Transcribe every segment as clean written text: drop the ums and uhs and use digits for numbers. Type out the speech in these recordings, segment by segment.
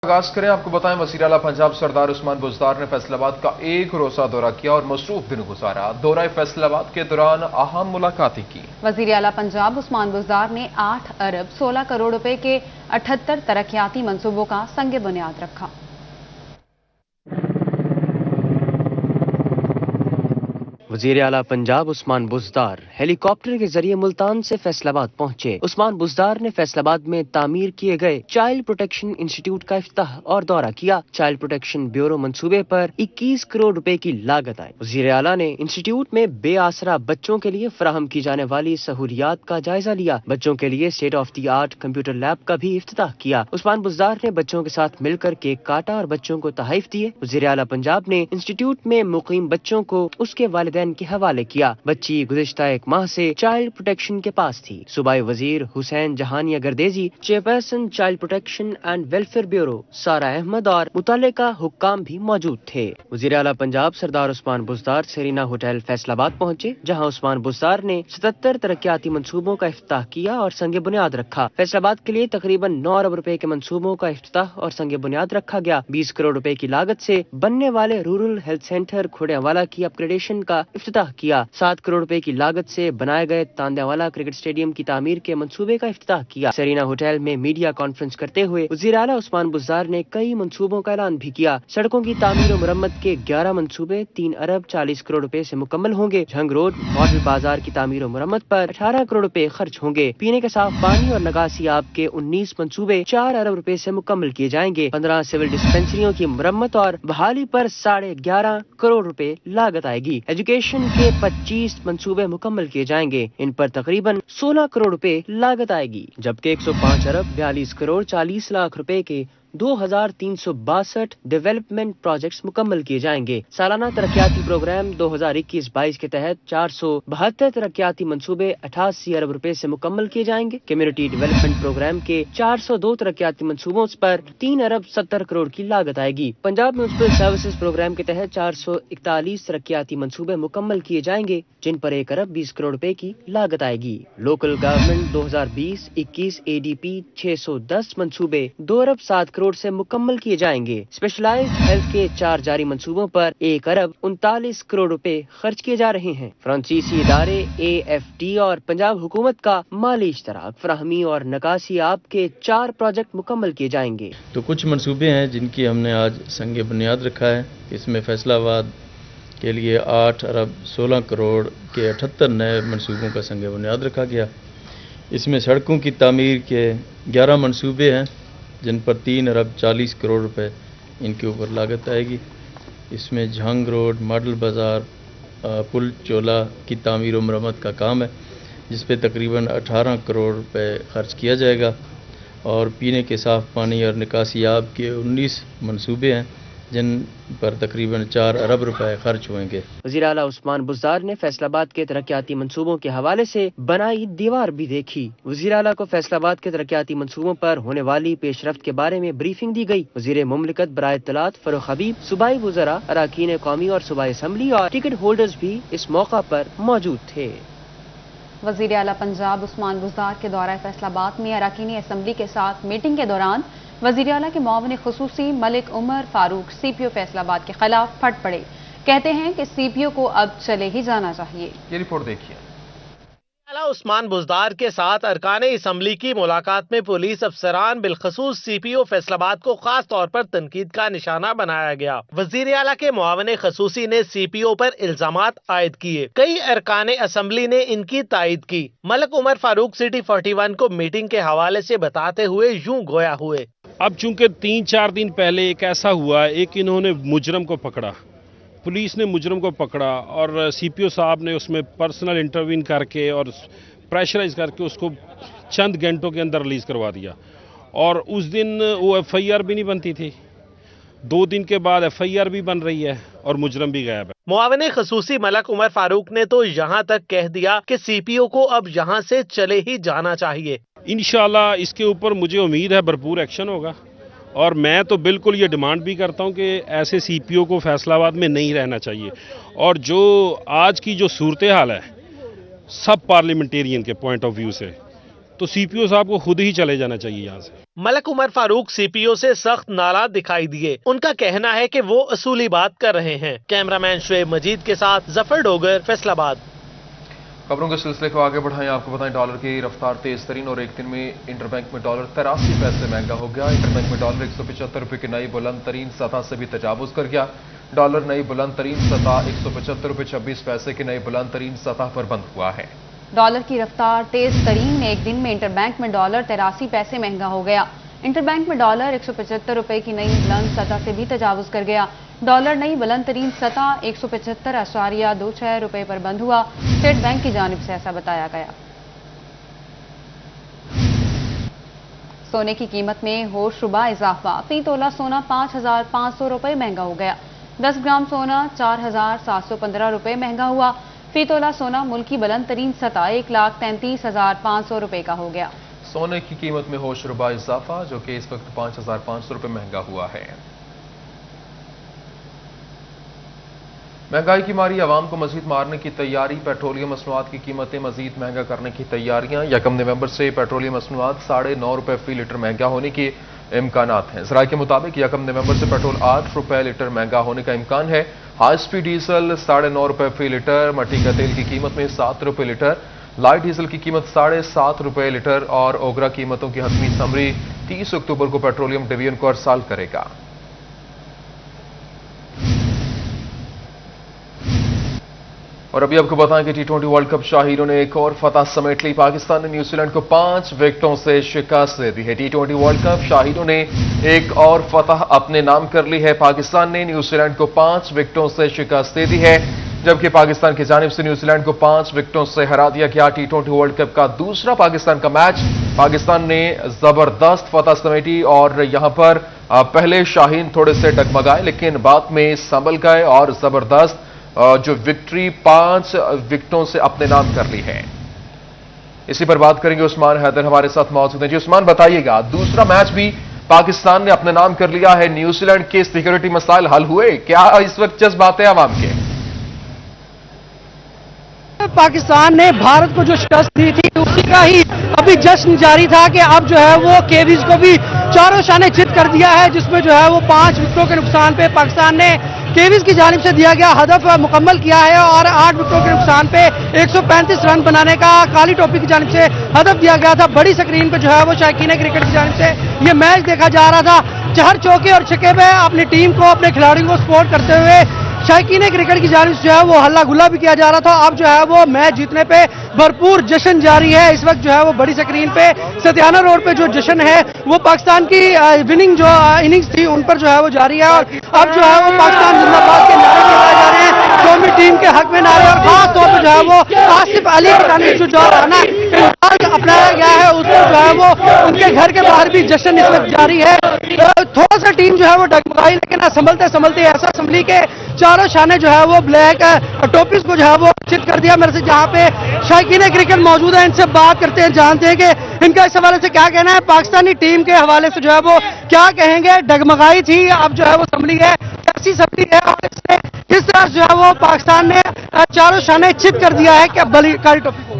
آغاز کریں آپ کو بتائیں وزیر اعلیٰ پنجاب سردار عثمان بزدار نے فیصل آباد کا ایک روزہ دورہ کیا اور مصروف دن گزارا۔ دورہ فیصل آباد کے دوران اہم ملاقاتیں کی۔ وزیر اعلیٰ پنجاب عثمان بزدار نے 8 ارب 16 کروڑ روپے کے 78 ترقیاتی منصوبوں کا سنگ بنیاد رکھا۔ وزیر اعلیٰ پنجاب عثمان بزدار ہیلی کاپٹر کے ذریعے ملتان سے فیصل آباد پہنچے۔ عثمان بزدار نے فیصل آباد میں تعمیر کیے گئے چائلڈ پروٹیکشن انسٹیٹیوٹ کا افتتاح اور دورہ کیا۔ چائلڈ پروٹیکشن بیورو منصوبے پر 21 کروڑ روپے کی لاگت آئی۔ وزیر اعلیٰ نے انسٹیٹیوٹ میں بے آسرا بچوں کے لیے فراہم کی جانے والی سہولیات کا جائزہ لیا۔ بچوں کے لیے state of the art computer lab کا بھی افتتاح کیا۔ عثمان بزدار نے بچوں کے ساتھ مل کر کیک کاٹا اور بچوں کو تحائف دیے۔ وزیر اعلیٰ پنجاب نے انسٹیٹیوٹ میں مقیم بچوں کو اس کے والدین کے حوالے کیا۔ بچی گزشتہ 1 ماہ سے چائلڈ پروٹیکشن کے پاس تھی۔ صوبائی وزیر Hussain Jahania Gardezi, chairperson child protection and welfare bureau Sara Ahmed اور متعلقہ حکام بھی موجود تھے۔ وزیر اعلیٰ پنجاب سردار عثمان بزدار سرینا ہوٹل فیصل آباد پہنچے، جہاں عثمان بزدار نے 77 ترقیاتی منصوبوں کا افتتاح کیا اور سنگ بنیاد رکھا۔ فیصل آباد کے لیے تقریباً 9 ارب روپے کے منصوبوں کا افتتاح اور سنگ بنیاد رکھا گیا۔ 20 کروڑ روپے کی لاگت سے بننے والے رورل ہیلتھ سینٹر کھوڑیاوالا کی اپ گریڈیشن کا افتتاح کیا۔ 7 کروڑ روپے کی لاگت سے بنائے گئے تاندیاوالا کرکٹ اسٹیڈیم کی تعمیر کے منصوبے کا افتتاح کیا۔ سرینا ہوٹل میں میڈیا کانفرنس کرتے ہوئے وزیر اعلیٰ عثمان بزدار نے کئی منصوبوں کا اعلان بھی کیا۔ سڑکوں کی تعمیر و مرمت کے 11 منصوبے 3 ارب 40 کروڑ روپے سے مکمل ہوں گے۔ جھنگ روڈ ماڈل بازار کی تعمیر و مرمت پر 18 کروڑ روپے خرچ ہوں گے۔ پینے کے صاف پانی اور نکاسی آب کے 19 منصوبے 4 ارب روپے سے مکمل کیے جائیں گے۔ 15 سول ڈسپینسریوں کی مرمت اور بحالی پر 11.5 کروڑ روپے لاگت آئے گی۔ ایجوکیشن کے 25 منصوبے مکمل کیے جائیں گے، ان پر تقریباً 16 کروڑ روپے لاگت آئے گی، جبکہ 105 ارب 42 کروڑ 40 لاکھ روپے کے 2362 ڈیولپمنٹ پروجیکٹس مکمل کیے جائیں گے۔ سالانہ ترقیاتی پروگرام 2021-22 کے تحت 472 ترقیاتی منصوبے 88 ارب روپے سے مکمل کیے جائیں گے۔ کمیونٹی ڈیولپمنٹ پروگرام کے 402 ترقیاتی منصوبوں پر 3 ارب 70 کروڑ کی لاگت آئے گی۔ پنجاب میونسپل سروسز پروگرام کے تحت 441 ترقیاتی منصوبے مکمل کیے جائیں گے، جن پر 1 ارب 20 کروڑ روپے کی لاگت آئے گی۔ لوکل گورنمنٹ 2020-21 ADP 610 منصوبے 2 ارب 7 کروڑ سے مکمل کیے جائیں گے۔ اسپیشلائزڈ ہیلتھ کے 4 جاری منصوبوں پر 1 ارب 39 کروڑ روپے خرچ کیے جا رہے ہیں۔ فرانسیسی ادارے AFD اور پنجاب حکومت کا مالی اشتراک، فراہمی اور نکاسی آب کے 4 پروجیکٹ مکمل کیے جائیں گے۔ تو کچھ منصوبے ہیں جن کی ہم نے آج سنگ بنیاد رکھا ہے۔ اس میں فیصل آباد کے لیے 8 ارب 16 کروڑ کے 78 نئے منصوبوں کا سنگ بنیاد رکھا گیا۔ اس میں سڑکوں کی تعمیر کے 11 منصوبے ہیں، جن پر 3 ارب 40 کروڑ روپے ان کے اوپر لاگت آئے گی۔ اس میں جھنگ روڈ ماڈل بازار پل چولا کی تعمیر و مرمت کا کام ہے، جس پہ تقریباً 18 کروڑ روپے خرچ کیا جائے گا، اور پینے کے صاف پانی اور نکاسی آب کے 19 منصوبے ہیں، جن پر تقریباً 4 ارب روپے خرچ ہوئیں گے۔ وزیر اعلیٰ عثمان بزدار نے فیصل آباد کے ترقیاتی منصوبوں کے حوالے سے بنائی دیوار بھی دیکھی۔ وزیر اعلیٰ کو فیصل آباد کے ترقیاتی منصوبوں پر ہونے والی پیش رفت کے بارے میں بریفنگ دی گئی۔ وزیر مملکت برائے اطلاعات فاروق حبیب، صوبائی وزراء، اراکین قومی اور صوبائی اسمبلی اور ٹکٹ ہولڈرز بھی اس موقع پر موجود تھے۔ وزیر اعلیٰ پنجاب عثمان بزدار کے دورہ فیصل آباد میں اراکین اسمبلی کے ساتھ میٹنگ کے دوران وزیر اعلیٰ کے معاون خصوصی ملک عمر فاروق CPO فیصل آباد کے خلاف پھٹ پڑے۔ کہتے ہیں کہ CPO کو اب چلے ہی جانا چاہیے۔ یہ رپورٹ دیکھیے۔ اعلیٰ عثمان بزدار کے ساتھ ارکان اسمبلی کی ملاقات میں پولیس افسران بالخصوص CPO فیصل آباد کو خاص طور پر تنقید کا نشانہ بنایا گیا۔ وزیر اعلیٰ کے معاون خصوصی نے CPO پر الزامات عائد کیے۔ کئی ارکان اسمبلی نے ان کی تائید کی۔ ملک عمر فاروق سٹی 41 کو میٹنگ کے حوالے سے بتاتے ہوئے یوں گویا ہوئے۔ اب چونکہ 3-4 دن پہلے ایک ایسا ہوا، ایک انہوں نے مجرم کو پکڑا، پولیس نے مجرم کو پکڑا اور CPO صاحب نے اس میں پرسنل انٹروین کر کے اور پریشرائز کر کے اس کو چند گھنٹوں کے اندر ریلیز کروا دیا، اور اس دن وہ FIR بھی نہیں بنتی تھی۔ 2 دن کے بعد FIR بھی بن رہی ہے اور مجرم بھی غائب ہے۔ معاون خصوصی ملک عمر فاروق نے تو یہاں تک کہہ دیا کہ CPO کو اب یہاں سے چلے ہی جانا چاہیے۔ انشاءاللہ اس کے اوپر مجھے امید ہے بھرپور ایکشن ہوگا، اور میں تو بالکل یہ ڈیمانڈ بھی کرتا ہوں کہ ایسے CPO کو فیصل آباد میں نہیں رہنا چاہیے۔ اور جو آج کی جو صورتحال ہے سب پارلیمنٹیرین کے پوائنٹ آف ویو سے، तो सीपीओ साहब को खुद ही चले जाना चाहिए यहाँ से। मलिक उमर फारूक सीपीओ से सख्त नाराज दिखाई दिए। उनका कहना है कि वो असूली बात कर रहे हैं। कैमरामैन शुएब मजीद के साथ जफर डोगर, फैसलाबाद। खबरों के सिलसिले को आगे बढ़ाएं। आपको बताएं डॉलर की रफ्तार तेज तरीन और एक दिन में इंटरबैंक में डॉलर 83 पैसे महंगा हो गया। इंटरबैंक में डॉलर 175 रुपए की नई बुलंद तरीन सतह से भी तजावुज कर गया। डॉलर नई बुलंद तरीन सतह 175 रुपए 26 पैसे की नई बुलंद तरीन सतह पर बंद हुआ है। डॉलर की रफ्तार तेज तरीन में एक दिन में इंटरबैंक में डॉलर 83 पैसे महंगा हो गया। इंटरबैंक में डॉलर 175 रुपए की नई बुलंद सतह से भी तजावुज कर गया। डॉलर नई बुलंद तरीन सतह 175.26 रुपए पर बंद हुआ। स्टेट बैंक की जानिब से ऐसा बताया गया। सोने की कीमत में होशरुबा इजाफा। फी तोला सोना 5,500 रुपए महंगा हो गया। 10 ग्राम सोना 4,715 रुपए महंगा हुआ। फी तोला सोना मुल्क की बुलंद तरीन सतह 1,33,500 रुपए का हो गया। सोने की कीमत में होशरुबा इजाफा, जो कि इस वक्त 5,500 रुपए महंगा हुआ है। महंगाई की मारी आवाम को मजीद मारने की तैयारी। पेट्रोलियम मसनूआत की कीमतें मजीद महंगा करने की तैयारियां। 1 नवंबर से पेट्रोलियम मसनूआत 9.5 रुपए फी लीटर महंगा होने के इम्कानात हैं। जराये के मुताबिक 1 नवंबर से पेट्रोल 8 रुपए लीटर महंगा होने का इम्कान है। हाई स्पीड डीजल 9.5 रुपए फी लीटर, मट्टी का तेल की कीमत में 7 रुपए लीटर, लाइट डीजल की कीमत 7.5 रुपए लीटर और ओगरा कीमतों की हतमी समरी 30 अक्टूबर को पेट्रोलियम डिवीजन को अरसाल करेगा। और अभी आपको बताएं कि T20 वर्ल्ड कप शाहीनों ने एक और फतह समेट ली। पाकिस्तान ने न्यूजीलैंड को 5 विकेटों से शिकस्त दे दी है। T20 वर्ल्ड कप शाहीनों ने एक और फतह अपने नाम कर ली है। पाकिस्तान ने न्यूजीलैंड को 5 विकेटों से शिकस्त दे दी है, जबकि पाकिस्तान की जानिब से न्यूजीलैंड को 5 विकेटों से हरा दिया गया। T20 वर्ल्ड कप का दूसरा पाकिस्तान का मैच पाकिस्तान ने जबरदस्त फतह समेटी और यहां पर पहले शाहीन थोड़े से डगमगाए, लेकिन बाद में संभल गए और जबरदस्त जो विक्ट्री 5 विकेटों से अपने नाम कर ली है। इसी पर बात करेंगे। उस्मान हैदर हमारे साथ मौजूद हैं। जी उस्मान, बताइएगा, दूसरा मैच भी पाकिस्तान ने अपने नाम कर लिया है। न्यूजीलैंड के सिक्योरिटी मसाइल हल हुए क्या? इस वक्त जज्बात आवाम के पाकिस्तान ने भारत को जो शिकस्त दी थी उसी का ही अभी जश्न जारी था कि अब जो है वो केवीज को भी चारों शाने चित कर दिया है, जिसमें जो है वो 5 विकेटों के नुकसान पे पाकिस्तान ने केवीज की जानिब से दिया गया हदफ मुकम्मल किया है और 8 विकेटों के नुकसान पे 135 रन बनाने का काली टोपी की जानिब से हदफ दिया गया था। बड़ी स्क्रीन पे जो है वो शायकीन क्रिकेट की जानिब से ये मैच देखा जा रहा था। चहर चौके और छक्के पे अपनी टीम को, अपने खिलाड़ियों को सपोर्ट करते हुए शायकीन क्रिकेट की जानिब से जो है वो हल्ला गुल्ला भी किया जा रहा था। अब जो है वो मैच जीतने पे भरपूर जश्न जारी है। इस वक्त जो है वो बड़ी स्क्रीन पे सतियाना रोड पे जो जश्न है वो पाकिस्तान की विनिंग जो इनिंग्स थी उन पर जो है वो जारी है और अब जो है वो पाकिस्तान जिंदाबाद के नारे लगाए जा रहे हैं। कौमी टीम के हक में नारे और खास तौर पर जो है वो आसिफ अली की जानिब से जो अपनाया गया है उस पर जो है वो उनके घर के बाहर भी जश्न इस वक्त जारी है। थोड़ा सा टीम जो है वो डगमगाई, लेकिन संभलते संभलते ऐसा संभली के चारों शाने जो है वो ब्लैक टोपीज को जो है वो चित कर दिया। मेरे से जहां पे शायकीन क्रिकेट मौजूद है, इनसे बात करते हैं, जानते हैं कि इनका इस हवाले से क्या कहना है। पाकिस्तानी टीम के हवाले से जो है वो क्या कहेंगे? डगमगाई थी, अब जो है वो संभली है, कैसी संभली है और इससे किस तरह जो है वो पाकिस्तान ने चारों शाने चित कर दिया है कि बली काली टोपी को।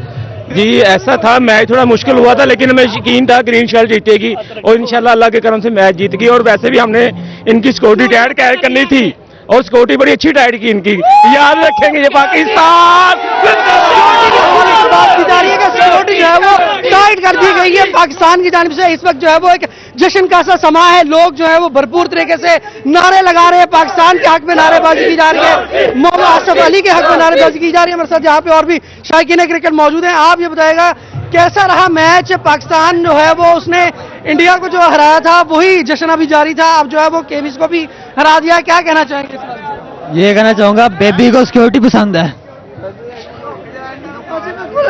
जी ऐसा था, मैच थोड़ा मुश्किल हुआ था लेकिन हमें यकीन था ग्रीन शर्ट जीतेगी और इंशाल्लाह अल्लाह के करम से मैच जीत गई। और वैसे भी हमने इनकी सिक्योरिटी टाइट कैर करनी थी और सिक्योरिटी बड़ी अच्छी टाइट की इनकी, याद रखेंगे ये पाकिस्तान बात की जा रही है कि सिक्योरिटी जो है वो टाइट कर दी गई है पाकिस्तान की जानिब से। इस वक्त जो है वो एक जश्न का सा समा है, लोग जो है वो भरपूर तरीके से नारे लगा रहे हैं। पाकिस्तान के हक में नारेबाजी की जा रही है, मोहम्मद आसिफ अली के हक में नारेबाजी की जा रही है। हमारे साथ यहाँ पे और भी शायकीन क्रिकेट मौजूद हैं। आप ये बताएगा कैसा रहा मैच? पाकिस्तान जो है वो उसने इंडिया को जो हराया था वही जश्न अभी जारी था, अब जो है वो केवीज को भी हरा दिया। क्या कहना चाहेंगे इस बारे में? ये कहना चाहूंगा बेबी को सिक्योरिटी पसंद है।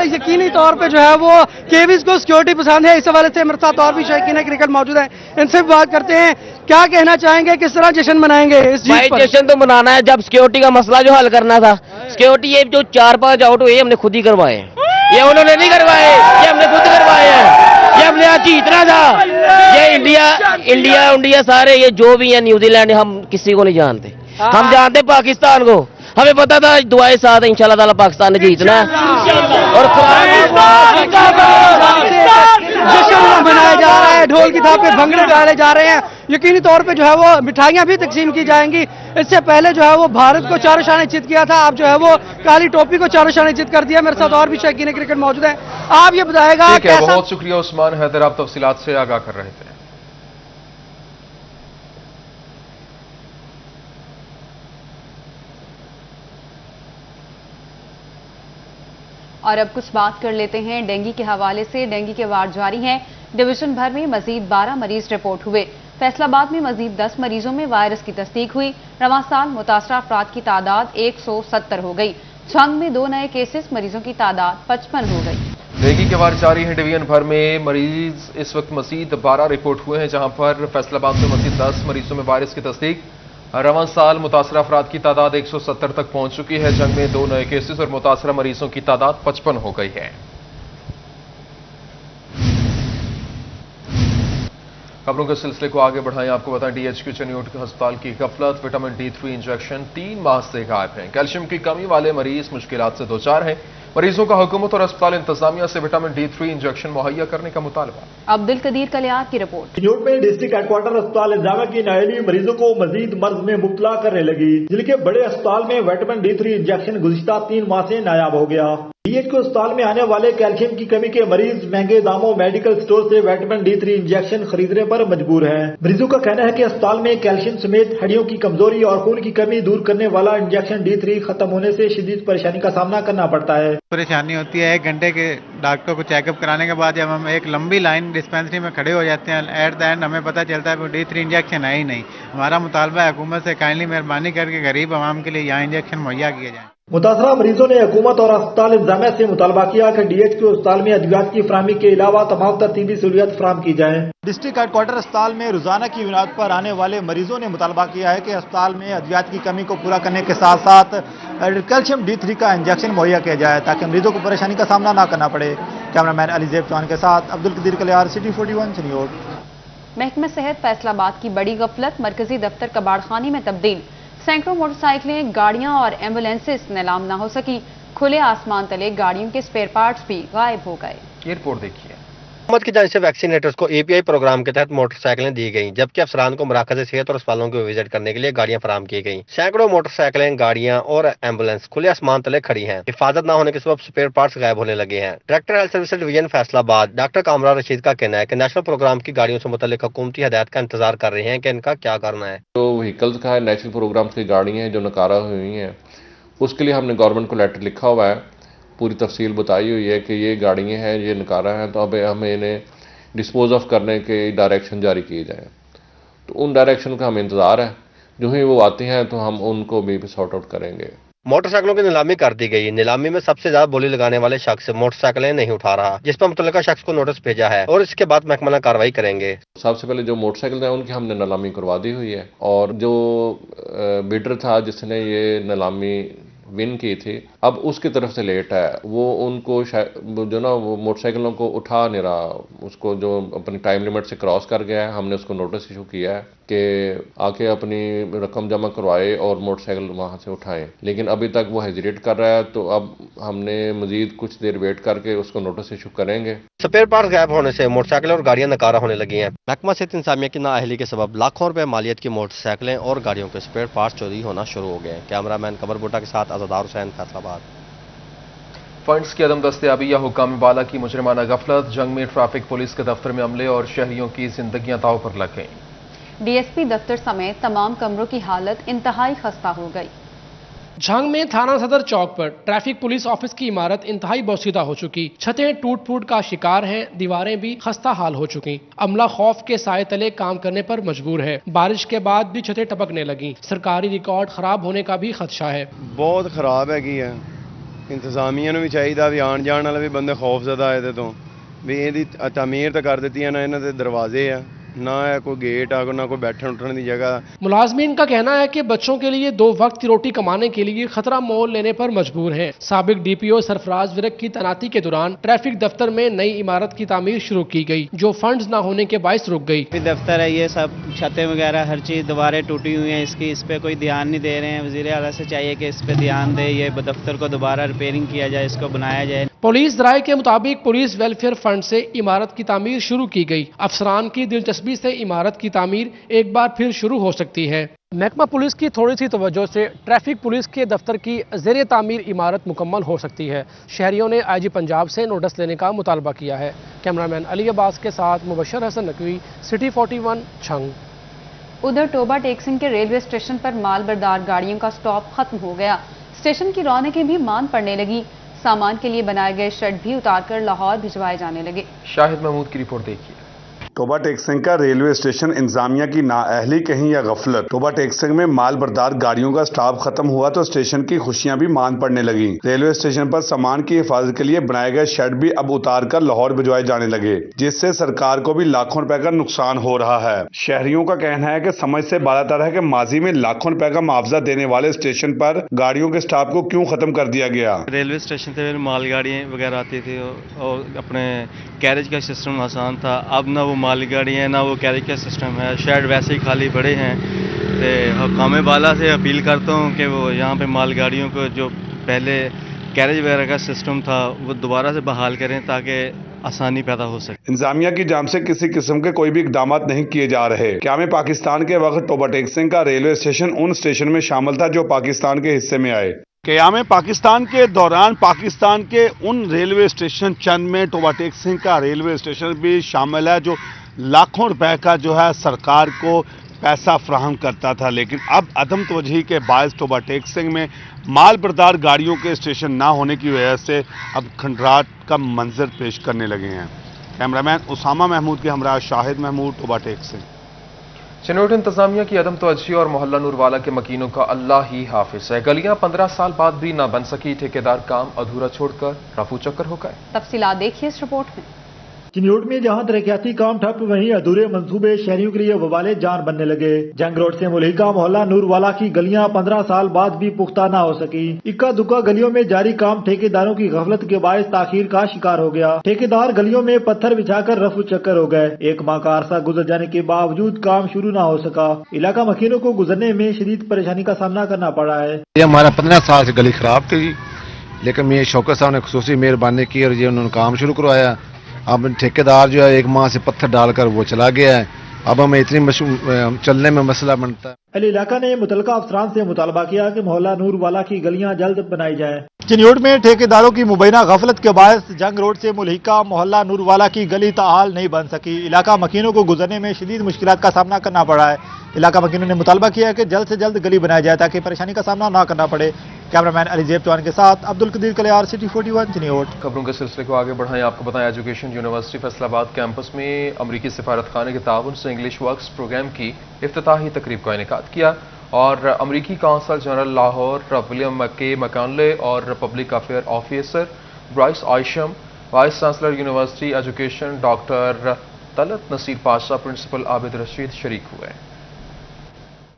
यकीनी तौर पे जो है वो केवीज को सिक्योरिटी पसंद है। इस हवाले से मेरे साथ और भी शायकीन क्रिकेट मौजूद है, इनसे भी बात करते हैं। क्या कहना चाहेंगे, किस तरह जश्न मनाएंगे इस जीत पर? जश्न तो मनाना है, जब सिक्योरिटी का मसला जो हल करना था, सिक्योरिटी ये जो 4-5 आउट हुए हमने खुद ही करवाए, ये उन्होंने नहीं करवाए, ये हमने खुद करवाए हैं। ये हमने आज जीतना था। ये इंडिया सारे ये जो भी है न्यूजीलैंड, हम किसी को नहीं जानते, हम जानते पाकिस्तान को। हमें पता था दुआएं साथ इंशाल्लाह ताला पाकिस्तान ने जीतना है और जश्न मनाया जा रहा है, ढोल की थाप पे भंगड़े डाले जा रहे हैं। यकीनी तौर पे जो है वो मिठाइयां भी तकसीम की जाएंगी। इससे पहले जो है वो भारत को चारों शाने चित किया था, अब जो है वो काली टोपी को चारों शाने चित कर दिया। मेरे साथ और भी शौकीन क्रिकेट मौजूद है, आप ये बताएगा ठीक है, बहुत शुक्रिया उस्मान हैदर, आप तफसीलात से आगाह कर रहे थे। और अब कुछ बात कर लेते हैं डेंगू के हवाले से। डेंगू के वार्ड जारी हैं, डिवीजन भर में मजीद 12 मरीज रिपोर्ट हुए। फैसलाबाद में मजीद 10 मरीजों में वायरस की तस्दीक हुई। रवां साल मुतासरा अफराद की तादाद 170 हो गई। झंग में 2 नए केसेस, मरीजों की तादाद 55 हो गई। डेंगू के वार जारी है, डिवीजन भर में मरीज इस वक्त मजीद 12 रिपोर्ट हुए हैं, जहां पर फैसलाबाद में मजीद 10 मरीजों में वायरस की तस्दीक। रवां साल मुतासरा अफराद की तादाद 170 तक पहुंच चुकी है। जंग में 2 नए केसेस और मुतासरा मरीजों की तादाद 55 हो गई है। खबरों के सिलसिले को आगे बढ़ाएं, आपको बताएं डीएचक्यू चनियोट अस्पताल की गफलत, विटामिन D3 इंजेक्शन 3 माह से गायब है। कैल्शियम की कमी वाले मरीज मुश्किलात से दो चार हैं। मरीजों का हुकूमत और अस्पताल इंतजामिया से विटामिन D3 इंजेक्शन मुहैया करने का मुतालबा। अब्दुल कदीर कलियार की रिपोर्ट। चनियोट में डिस्ट्रिक्ट हेडक्वार्टर अस्पताल इंतजामिया की नायली मरीजों को मजीद मर्ज में मुब्तला करने लगी। जिले के बड़े अस्पताल में विटामिन D3 इंजेक्शन गुज़िश्ता 3 माह से नायाब हो गया। डीएचक्यू अस्पताल में आने वाले कैल्शियम की कमी के मरीज महंगे दामों मेडिकल स्टोर से विटामिन D3 इंजेक्शन खरीदने पर मजबूर हैं। मरीजों का कहना है कि अस्पताल में कैल्शियम समेत हड्डियों की कमजोरी और खून की कमी दूर करने वाला इंजेक्शन D3 खत्म होने से शदीद परेशानी का सामना करना पड़ता है। परेशानी होती है 1 घंटे के डॉक्टर को चेकअप कराने के बाद जब हम एक लंबी लाइन डिस्पेंसरी में खड़े हो जाते हैं, एट द एंड हमें पता चलता है कि D3 इंजेक्शन है ही नहीं। हमारा मुतालबा है हुकूमत से काइंडली मेहरबानी करके गरीब आवाम के लिए यहाँ इंजेक्शन मुहैया किए जाए। मुतासरा मरीजों ने हुकूमत और अस्पताल इंतजामिया से मुतालबा किया कि डीएचक्यू अस्पताल में अद्वियात की फराहमी के अलावा तमाम तरतीबी सहूलियत फराहम की जाए। डिस्ट्रिक्ट हेडक्वार्टर अस्पताल में रोजाना की बुनियाद पर आने वाले मरीजों ने मुतालबा किया है कि अस्पताल में अद्वियात की कमी को पूरा करने के साथ साथ कैल्शियम D3 का इंजेक्शन मुहैया किया जाए ताकि मरीजों को परेशानी का सामना न करना पड़े। कैमरामैन अलीजेब चौहान के साथ अब्दुल कदीर कलियार, सिटी 41 चनियोट। महकमा सेहत फैसलाबाद की बड़ी गफलत, मरकजी दफ्तर कबाड़खाने में तब्दील। सैकड़ों मोटरसाइकिलें, गाड़ियां और एम्बुलेंसेस नीलाम न हो सकी। खुले आसमान तले गाड़ियों के स्पेयर पार्ट्स भी गायब हो गए। ये रिपोर्ट देखिए। हुकूमत की जानिब से वैक्सीनेटर्स को API प्रोग्राम के तहत मोटरसाइकिलें दी गईं, जबकि अफसरान को मराकज़ सेहत और अस्पतालों को विजिट करने के लिए गाड़ियां फराहम की गईं। सैकड़ों मोटरसाइकिलें, गाड़ियां और एम्बुलेंस खुले आसमान तले खड़ी हैं। हिफाजत न होने के सबब स्पेयर पार्ट्स गायब होने लगे हैं। Director health service division Faisalabad doctor Kamran Rashid का कहना है कि नेशनल प्रोग्राम की गाड़ियों से मुतल्लिक हुकूमती हदायत का इंतजार कर रहे हैं कि इनका क्या करना है। जो व्हीकल्स का है, नेशनल प्रोग्राम की गाड़ियाँ हैं जो नकारा हुई हैं, उसके लिए हमने गवर्नमेंट को लेटर लिखा हुआ है, पूरी तफसील बताई हुई है कि ये गाड़ियाँ हैं, ये नकारा हैं, तो अब हमें इन्हें डिस्पोज ऑफ करने के डायरेक्शन जारी किए जाएँ। तो उन डायरेक्शन का हमें इंतज़ार है, जो ही वो आते हैं तो हम उनको भी सॉर्ट आउट करेंगे। मोटरसाइकिलों की नीलामी कर दी गई। नीलामी में सबसे ज्यादा बोली लगाने वाले शख्स मोटरसाइकिलें नहीं उठा रहा, जिस पर मुतल्लिका शख्स को नोटिस भेजा है और इसके बाद महकमा कार्रवाई करेंगे। सबसे पहले जो मोटरसाइकिल हैं उनकी हमने नीलामी करवा दी हुई है, और जो बिडर था जिसने ये नीलामी विन की थी, अब उसकी तरफ से लेट है, वो उनको जो ना वो मोटरसाइकिलों को उठा नहीं रहा, उसको जो अपनी टाइम लिमिट से क्रॉस कर गया है, हमने उसको नोटिस इशू किया है कि आके अपनी रकम जमा करवाए और मोटरसाइकिल वहाँ से उठाएं, लेकिन अभी तक वो हेजिटेट कर रहा है, तो अब हमने मजीद कुछ देर वेट करके उसको नोटिस इशू करेंगे। स्पेयर पार्ट्स गायब होने से मोटरसाइकिल और गाड़ियां नकारा होने लगी हैं। महकमा सेहत इंतजामिया की नाअहली के सबब लाखों रुपए मालियत की मोटरसाइकिलें और गाड़ियों के स्पेयर पार्ट्स चोरी होना शुरू हो गए हैं। कैमरामैन कमर बुट्टा के साथ आज़ादार हुसैन, फैसलाबाद। फंड्स की अदम दस्तयाबी या हुकाम बाला की मुजरिमाना गफलत, जंग में ट्रैफिक पुलिस के दफ्तर में अमले और शहरियों की जिंदगियां दांव पर लग गईं। DSP दफ्तर समेत तमाम कमरों की हालत इंतहाई खस्ता हो गई। झंग में थाना सदर चौक पर ट्रैफिक पुलिस ऑफिस की इमारत इंतहाई बोसीदा हो चुकी, छतें टूट फूट का शिकार हैं, दीवारें भी खस्ता हाल हो चुकी। अमला खौफ के साए तले काम करने पर मजबूर है। बारिश के बाद भी छतें टपकने लगी। सरकारी रिकॉर्ड खराब होने का भी खदशा है। बहुत खराब है इंतजामिया भी चाहिए भी आन जान वाले भी बंदे खौफजदा है तो भी ਇਹਦੀ ਤਾਮੀਰ ਤਾਂ ਕਰ ਦਿੱਤੀ ਹੈ ਨਾ, ਇਹਨਾਂ ਦੇ ਦਰਵਾਜ਼ੇ ਆ ना है कोई गेट आगो, ना कोई बैठने उठने की जगह। मुलाजमीन का कहना है कि बच्चों के लिए 2 वक्त की रोटी कमाने के लिए खतरा मोल लेने पर मजबूर हैं। साबिक डीपीओ सरफराज विरक की तैनाती के दौरान ट्रैफिक दफ्तर में नई इमारत की तामीर शुरू की गई, जो फंड्स न होने के बायस रुक गई। दफ्तर है, ये सब छतें वगैरह हर चीज दोबारा टूटी हुई है, इसकी इस पे कोई ध्यान नहीं दे रहे हैं। वज़ीर आला से चाहिए कि इस पे ध्यान दे, ये दफ्तर को दोबारा रिपेयरिंग किया जाए, इसको बनाया जाए। पुलिस राय के मुताबिक पुलिस वेलफेयर फंड से इमारत की तामीर शुरू की गई। अफसरान की दिलचस्पी से इमारत की तामीर एक बार फिर शुरू हो सकती है। महकमा पुलिस की थोड़ी सी तवज्जो से ट्रैफिक पुलिस के दफ्तर की ज़ेरे तामीर इमारत मुकम्मल हो सकती है। शहरियों ने आईजी पंजाब से नोटिस लेने का मुतालबा किया है। कैमरामैन अली अब्बास के साथ मुबशर हसन नकवी, सिटी 41 छंग। उधर टोबा टेकसिंग के रेलवे स्टेशन पर माल बरदार गाड़ियों का स्टॉप खत्म हो गया। स्टेशन की रौनकें भी मांद पड़ने लगी। सामान के लिए बनाए गए शेड भी उतारकर लाहौर भिजवाए जाने लगे। शाहिद महमूद की रिपोर्ट देखिए। टोबा टेकसिंग का रेलवे स्टेशन इंतजामिया की नाअहली कहीं या गफलत। टोबा टेकसिंग में माल बरदार गाड़ियों का स्टॉप खत्म हुआ तो स्टेशन की खुशियां भी मान पड़ने लगी। रेलवे स्टेशन पर सामान की हिफाजत के लिए बनाए गए शेड भी अब उतार कर लाहौर भिजवाए जाने लगे, जिससे सरकार को भी लाखों रुपए का नुकसान हो रहा है। शहरियों का कहना है कि समझ से बालातर है कि माजी में लाखों रुपए का मुआवजा देने वाले स्टेशन पर गाड़ियों के स्टॉप को क्यों खत्म कर दिया गया। रेलवे स्टेशन से माल गाड़ियाँ वगैरह आती थी और अपने कैरेज का सिस्टम आसान था। अब ना वो माल गाड़ी है ना वो कैरेज का सिस्टम है, शेड वैसे ही खाली पड़े हैं। तो हुकाम बाला से अपील करता हूँ कि वो यहाँ पे माल गाड़ियों को जो पहले कैरेज वगैरह का सिस्टम था वो दोबारा से बहाल करें ताकि आसानी पैदा हो सके। इंतजामिया की जाम से किसी किस्म के कोई भी इकदाम नहीं किए जा रहे। क़याम पाकिस्तान के वक्त टोबा टेकसिंग का रेलवे स्टेशन उन स्टेशन में शामिल था जो पाकिस्तान के हिस्से में आए। क़याम पाकिस्तान के दौरान पाकिस्तान के उन रेलवे स्टेशन चंद में टोबा टेकसिंग का रेलवे स्टेशन भी शामिल है, जो लाखों रुपए का जो है सरकार को पैसा फराहम करता था। लेकिन अब अदम तवज्जोही के बायस टोबा टेकसिंग में माल बरदार गाड़ियों के स्टेशन ना होने की वजह से अब खंडरात का मंजर पेश करने लगे हैं। कैमरामैन उसामा महमूद के हमरा शाहिद महमूद, टोबा टेकसिंग। चिनोट इंतजामिया की अदम तवज्जो और मोहल्ला नूरवाला के मकीनों का अल्लाह ही हाफिज है। गलियां 15 साल बाद भी ना बन सकी, ठेकेदार काम अधूरा छोड़कर रफू चक्कर हो गए। तफसीलात देखिए इस रिपोर्ट में। चिन्योट में जहां तरक्याती काम ठप, वहीं अधूरे मंसूबे शहरियों के लिए वबाले जान बनने लगे। जंग रोड से मुल्हिका मोहल्ला नूरवाला की गलियां 15 साल बाद भी पुख्ता न हो सकी। इक्का दुक्का गलियों में जारी काम ठेकेदारों की गफलत के बायस ताखीर का शिकार हो गया। ठेकेदार गलियों में पत्थर बिछाकर रफू चक्कर हो गए। 1 माह का अरसा गुजर जाने के बावजूद काम शुरू न हो सका। इलाका मकीनों को गुजरने में शदीद परेशानी का सामना करना पड़ा है। ये हमारा 15 साल से गली खराब थी, लेकिन मैं शौकत साहब ने खुसूसी मेहरबानी की और ये उन्होंने काम शुरू करवाया। अब ठेकेदार जो है 1 माह से पत्थर डालकर वो चला गया है। अब हमें इतनी चलने में मसला बनता है। अल इलाका ने मुतलका अफसरान से मुतालबा किया कि मोहल्ला नूरवाला की गलियां जल्द बनाई जाए। चिन्योट में ठेकेदारों की मुबैना गफलत के बायस जंग रोड से मुल्हिका मोहल्ला नूरवाला की गली ताहाल नहीं बन सकी। इलाका मकीनों को गुजरने में शदीद मुश्किलात का सामना करना पड़ा है। इलाका मकीनों ने मुतालबा किया कि जल्द से जल्द गली बनाई जाए ताकि परेशानी का सामना न करना पड़े। कैमरामैन अली जेब चौहान के साथ अब्दुल कदीर कलियार, सिटी 41 चिन्योट। खबरों के सिलसिले को आगे बढ़ाएं। आपको बताएं, एजुकेशन यूनिवर्सिटी फैसलाबाद कैंपस में अमरीकी सिफारतखाने के ताउन से इंग्लिश वर्क्स प्रोग्राम की इफ्तिताही तकरीब का इनेकाद किया और अमरीकी counsel general Lahore William K McAnally और पब्लिक अफेयर ऑफिसर ब्राइस आयशम, vice chancellor university education doctor Talat Naseer Pasha, principal Abid Rashid शरीक हुए।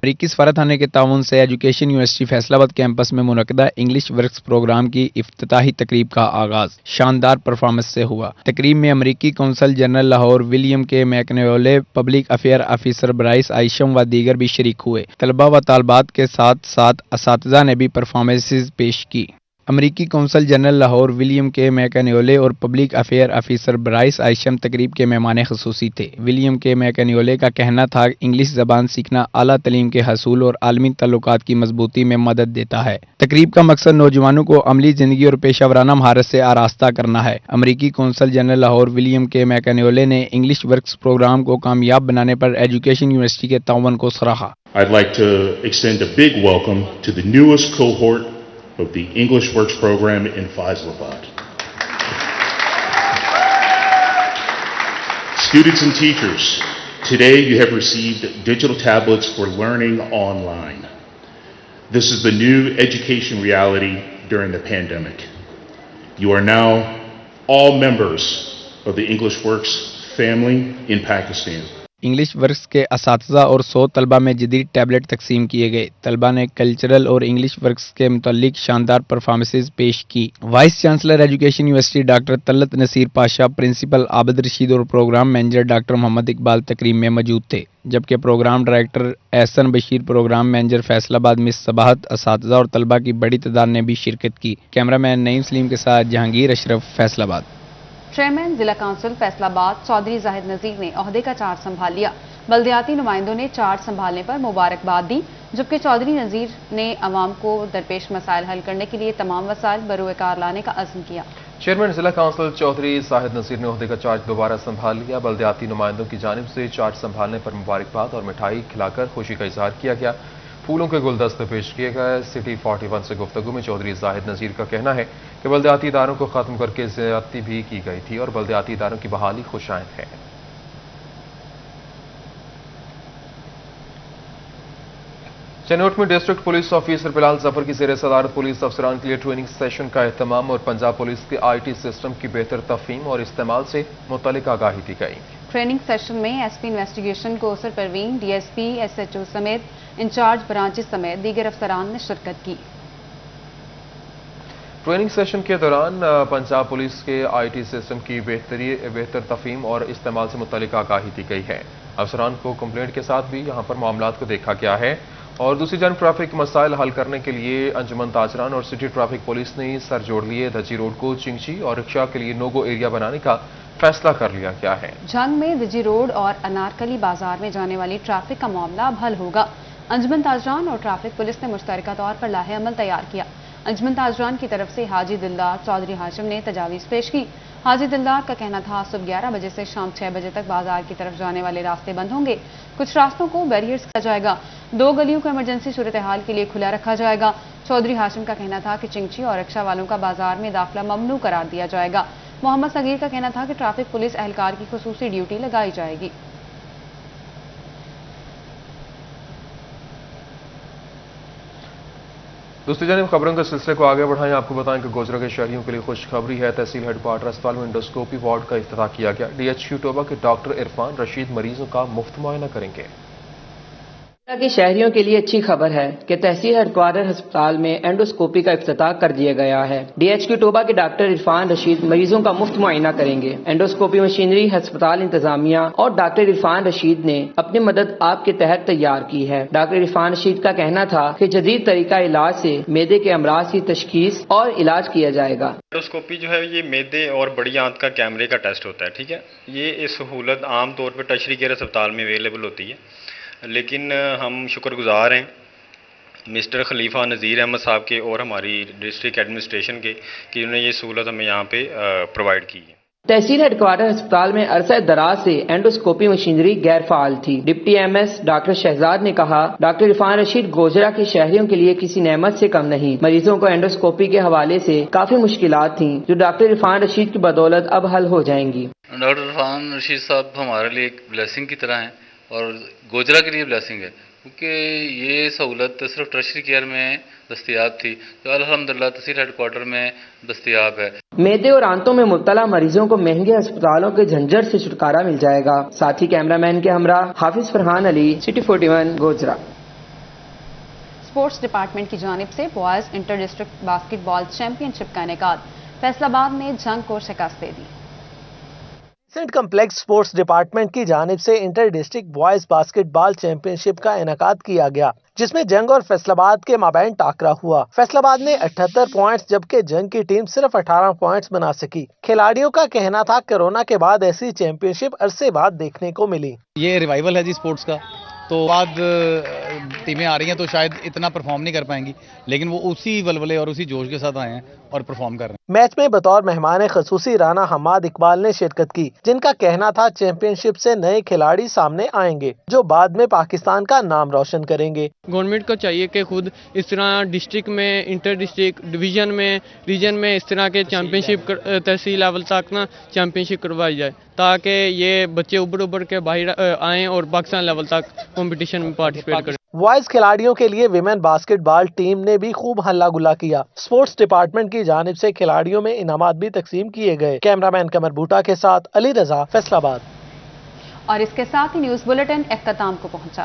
अमरीकी सफारतखाने के ताउन से एजुकेशन यूनिवर्सिटी फैसलाबाद कैंपस में मुनक़दा इंग्लिश वर्क्स प्रोग्राम की इफ्तिताही तकरीब का आगाज शानदार परफॉर्मेंस से हुआ। तकरीब में अमरीकी कौंसल जनरल लाहौर विलियम के मैकनेओले, पब्लिक अफेयर ऑफिसर ब्राइस आइशम व दीगर भी शरीक हुए। तलबा व तालबात के साथ साथ असातिज़ा ने भी परफॉर्मेंसेस पेश की। अमरीकी कौंसल जनरल लाहौर विलियम के मैकनेओले और पब्लिक अफेयर ऑफिसर ब्राइस आइशम तकरीब के मेहमान खुसूसी थे। विलियम के मैकनेओले का कहना था कि इंग्लिश ज़बान सीखना आला तलीम के हसूल और आलमी तल्लुकात की मजबूती में मदद देता है। तकरीब का मकसद नौजवानों को अमली ज़िंदगी और पेशा वराना महारत से आरास्ता करना है। अमरीकी कौंसल जनरल लाहौर विलियम के मैकनेओले ने इंग्लिश वर्क्स प्रोग्राम को कामयाब बनाने पर एजुकेशन यूनिवर्सिटी के ताउन को सराहा। I'd like to extend a big welcome to the newest cohort of the English Works program in Faisalabad. Students and teachers, today you have received digital tablets for learning online. This is the new education reality during the pandemic. You are now all members of the English Works family in Pakistan. English works के असातिज़ा और 100 तलबा में जदीद tablet तकसीम किए गए। तलबा ने कल्चरल और इंग्लिश वर्क्स के मुतालिक शानदार परफॉर्मेंसेज पेश की। Vice chancellor education university doctor Talat Naseer Pasha, principal Abid Rashid और programme manager doctor Mohammad Iqbal तकरीम में मौजूद थे, जबकि programme director Ahsan Bashir, programme manager Faisalabad miss Sabahat, असातिज़ा और तलबा की बड़ी तादाद ने भी शिरकत की। कैमरामैन नईम सलीम के साथ जहांगीर अशरफ, फैसलाबाद। चेयरमैन जिला काउंसिल फैसलाबाद चौधरी जाहिद नजीर ने ओहदे का चार्ज संभाल लिया। बल्दियाती नुमाइंदों ने चार्ज संभालने पर मुबारकबाद दी, जबकि चौधरी नजीर ने अवाम को दरपेश मसाइल हल करने के लिए तमाम वसाइल बरोएकार लाने का अज़्म किया। चेयरमैन जिला काउंसिल चौधरी जाहिद नजीर ने ओहदे का चार्ज दोबारा संभाल लिया। बल्दियाती नुमाइंदों की जानिब से चार्ज संभालने पर मुबारकबाद और मिठाई खिलाकर खुशी का इजहार किया गया। फूलों के गुलदस्ते पेश किए गए। सिटी 41 से गुफ्तगू में चौधरी जाहिद नजीर का कहना है कि बल्दियाती इदारों को खत्म करके ज्यादती भी की गई थी और बल्दियाती इदारों की बहाली खुशाइंद है। चनोट में district police officer Bilal Zafar की ज़ेर सदारत पुलिस अफसरान के लिए ट्रेनिंग सेशन का एहतमाम और पंजाब पुलिस के IT सिस्टम की बेहतर तफहीम और इस्तेमाल से मुतल्लिक आगाही दी गई। ट्रेनिंग सेशन में SP investigation Kausar Parveen, DSP, SHO समेत इंचार्ज ब्रांचेस समेत दीगर अफसरान ने शिरकत की। ट्रेनिंग सेशन के दौरान पंजाब पुलिस के IT सिस्टम की बेहतर तफहीम और इस्तेमाल से मुतल्लिक आगाही दी गई है। अफसरान को कंप्लेंट के साथ भी यहाँ पर मामलात को देखा गया है और दूसरी जानब ट्रैफिक मसाइल हल करने के लिए अंजुमन ताजरान और सिटी ट्रैफिक पुलिस ने सर जोड़ लिए। धजी रोड को चिंची और रिक्शा के लिए नो-गो एरिया बनाने का फैसला कर लिया गया है। जंग में धजी रोड और अनारकली बाजार में जाने वाली ट्रैफिक का मामला अब हल होगा। अंजुमन ताजरान और ट्रैफिक पुलिस ने मुश्तरका तौर पर लाहे अमल तैयार किया। अंजुमन ताजरान की तरफ से हाजी दिलदार चौधरी हाशिम ने तजावीज़ पेश की। हाजी दिलदार का कहना था सुबह 11 बजे से शाम 6 बजे तक बाजार की तरफ जाने वाले रास्ते बंद होंगे। कुछ रास्तों को बैरियर्स किया जाएगा। 2 गलियों को इमरजेंसी सूरत हाल के लिए खुला रखा जाएगा। चौधरी हाशिम का कहना था कि चिंची और रिक्शा वालों का बाजार में दाखिला ममनू करार दिया जाएगा। मोहम्मद सगीर का कहना था कि ट्रैफिक पुलिस एहलकार की खुसूसी ड्यूटी लगाई जाएगी। दूसरी जानिब खबरों के सिलसिले को आगे बढ़ाएं। आपको बताएं कि गोजरा के शहरियों के लिए खुशखबरी है। तहसील हेडक्वार्टर अस्पताल में इंडोस्कोपी वार्ड का इफ्तिताह किया गया। DHQ टोबा के डॉक्टर इरफान रशीद मरीजों का मुफ्त मुआयना करेंगे। के शहरियों के लिए अच्छी खबर है कि तहसील हेडक्वार्टर अस्पताल में एंडोस्कोपी का इफ्तिताह कर दिया गया है। DHQ टोबा के डॉक्टर इरफान रशीद मरीजों का मुफ्त मुआयना करेंगे। एंडोस्कोपी मशीनरी अस्पताल इंतजामिया और डॉक्टर इरफान रशीद ने अपनी मदद आपके तहत तैयार की है। डॉक्टर इरफान रशीद का कहना था कि जदीद तरीका इलाज से मेदे के अमराज की तशखीस और इलाज किया जाएगा। एंडोस्कोपी जो है ये मेदे और बड़ी आंत का कैमरे का टेस्ट होता है। ठीक है, ये सहूलत आम तौर पर टर्शरी केयर अस्पताल में अवेलेबल होती है, लेकिन हम शुक्रगुजार हैं मिस्टर खलीफा नज़ीर अहमद साहब के और हमारी डिस्ट्रिक्ट एडमिनिस्ट्रेशन के कि उन्होंने ये सहूलत हमें यहाँ पे प्रोवाइड की है। तहसील हेडक्वार्टर अस्पताल में अरसा दराज से एंडोस्कोपी मशीनरी गैर फाल थी। डिप्टी MS डॉक्टर शहजाद ने कहा, डॉक्टर इरफान रशीद गोजरा के शहरियों के लिए किसी नेमत से कम नहीं। मरीजों को एंडोस्कोपी के हवाले से काफी मुश्किलात थी, जो डॉक्टर इरफान रशीद की बदौलत अब हल हो जाएंगी। डॉक्टर इरफान रशीद साहब हमारे लिए एक ब्लेसिंग की तरह हैं और गोजरा के लिए ब्लेसिंग है, क्योंकि ये सहूलत सिर्फ टर्शरी केयर में दस्तियाब थी, तो अल्हम्दुलिल्लाह तहसील हेडक्वार्टर में दस्तियाब है। मेदे और आंतों में मुब्तला मरीजों को महंगे अस्पतालों के झंझट से छुटकारा मिल जाएगा। साथ ही कैमरामैन के हमरा Hafiz Farhan Ali, city 41 Gojra. Sports department की जानिब से boys inter district basketball championship का इनेकाद। फैसलाबाद ने जंग को शिकस्त दे दी। सेंट कम्प्लेक्स स्पोर्ट्स डिपार्टमेंट की जानिब से inter district boys basketball championship का इनेकाद किया गया, जिसमें जंग और फैसलाबाद के माबैन टाकरा हुआ। फैसलाबाद ने 78 पॉइंट्स जबकि जंग की टीम सिर्फ 18 पॉइंट्स बना सकी। खिलाड़ियों का कहना था कोरोना के बाद ऐसी चैंपियनशिप अरसे बाद देखने को मिली। ये रिवाइवल है जी स्पोर्ट्स का, तो बाद टीमें आ रही हैं तो शायद इतना परफॉर्म नहीं कर पाएंगी, लेकिन वो उसी वलवले और उसी जोश के साथ आए हैं और परफॉर्म कर रहे हैं। मैच में बतौर मेहमान खसूसी राना हमाद इकबाल ने शिरकत की, जिनका कहना था चैंपियनशिप से नए खिलाड़ी सामने आएंगे जो बाद में पाकिस्तान का नाम रोशन करेंगे। गवर्नमेंट को चाहिए कि खुद इस तरह डिस्ट्रिक्ट में, इंटर डिस्ट्रिक्ट, डिवीजन में, रीजन में इस तरह के चैंपियनशिप तहसील लेवल तक ना चैंपियनशिप करवाई जाए, ताकि ये बच्चे उभर के बाहर आएँ और पाकिस्तान लेवल तक कंपटीशन में पार्टिसिपेट करें। बॉयज खिलाड़ियों के लिए विमेन बास्केटबॉल टीम ने भी खूब हल्ला गुल्ला किया। स्पोर्ट्स डिपार्टमेंट की जानिब से खिलाड़ियों में इनामात भी तकसीम किए गए। कैमरामैन कमर बूटा के साथ अली रजा, फैसलाबाद। और इसके साथ ही न्यूज़ बुलेटिन इख्तिताम को पहुंचा।